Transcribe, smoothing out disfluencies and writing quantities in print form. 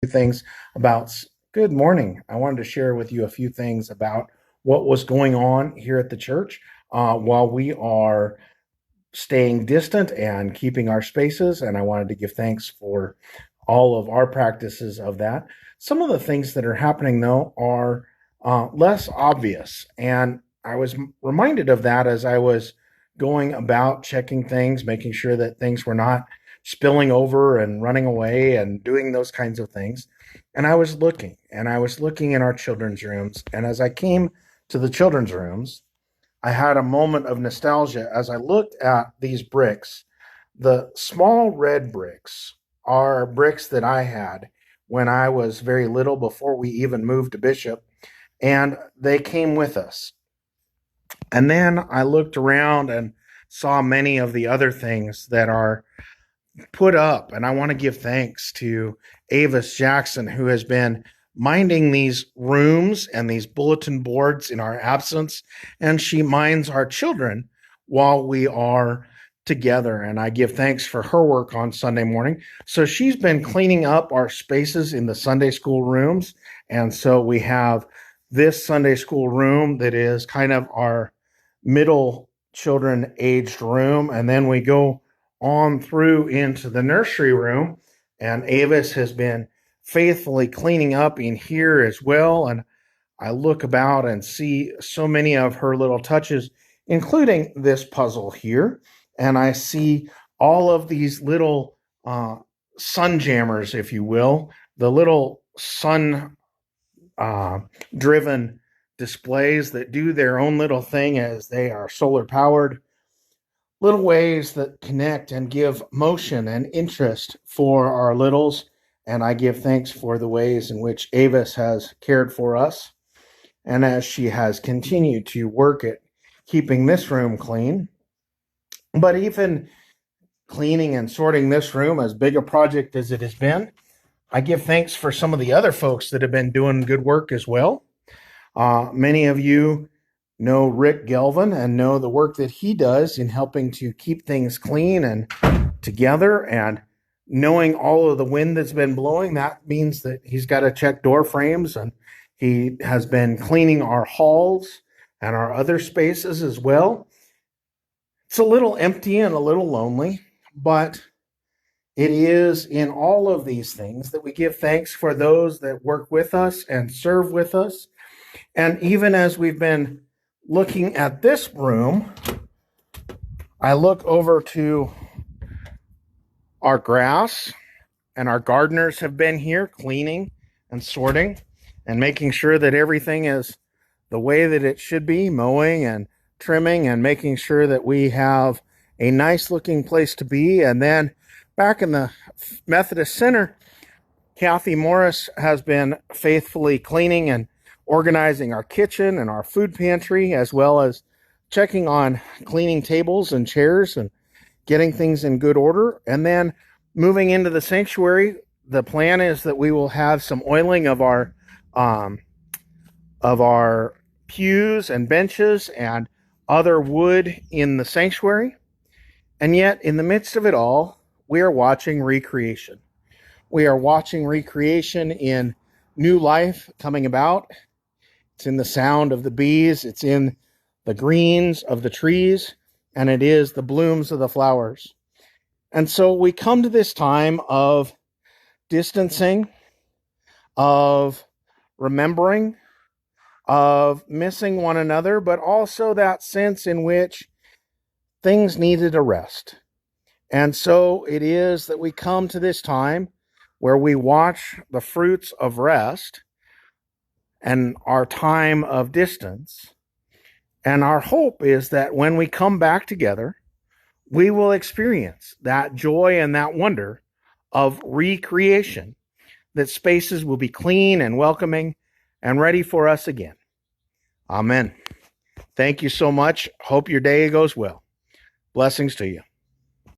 things about good morning. I wanted to share with you a few things about what was going on here at the church while we are staying distant and keeping our spaces. And I wanted to give thanks for all of our practices of that. Some of the things that are happening, though, are less obvious. And I was reminded of that as I was going about checking things, making sure that things were not spilling over and running away and doing those kinds of things. And I was looking in our children's rooms. And as I came to the children's rooms, I had a moment of nostalgia as I looked at these bricks. The small red bricks are bricks that I had when I was very little before we even moved to Bishop, and they came with us. And then I looked around and saw many of the other things that are put up. And I want to give thanks to Avis Jackson, who has been minding these rooms and these bulletin boards in our absence. And she minds our children while we are together. And I give thanks for her work on Sunday morning. So she's been cleaning up our spaces in the Sunday school rooms. And so we have this Sunday school room that is kind of our middle children aged room. And then we go on through into the nursery room, and Avis has been faithfully cleaning up in here as well. And I look about and see so many of her little touches, including this puzzle here. And I see all of these little sun jammers, if you will, the little sun driven displays that do their own little thing as they are solar powered. Little ways that connect and give motion and interest for our littles. And I give thanks for the ways in which Avis has cared for us. And as she has continued to work at keeping this room clean, but even cleaning and sorting this room, as big a project as it has been, I give thanks for some of the other folks that have been doing good work as well. Many of you know Rick Gelvin and know the work that he does in helping to keep things clean and together, and knowing all of the wind that's been blowing. That means that he's got to check door frames, and he has been cleaning our halls and our other spaces as well. It's a little empty and a little lonely, but it is in all of these things that we give thanks for those that work with us and serve with us. And even as we've been looking at this room, I look over to our grass, and our gardeners have been here cleaning and sorting and making sure that everything is the way that it should be, mowing and trimming and making sure that we have a nice looking place to be. And then back in the Methodist Center, Kathy Morris has been faithfully cleaning and organizing our kitchen and our food pantry, as well as checking on cleaning tables and chairs and getting things in good order. And then moving into the sanctuary, the plan is that we will have some oiling of our pews and benches and other wood in the sanctuary. And yet, in the midst of it all, we are watching recreation. We are watching recreation in new life coming about. It's in the sound of the bees. It's in the greens of the trees. And it is the blooms of the flowers. And so we come to this time of distancing, of remembering, of missing one another, but also that sense in which things needed a rest. And so it is that we come to this time where we watch the fruits of rest and our time of distance. And our hope is that when we come back together, we will experience that joy and that wonder of recreation, that spaces will be clean and welcoming and ready for us again. Amen. Thank you so much. Hope your day goes well. Blessings to you.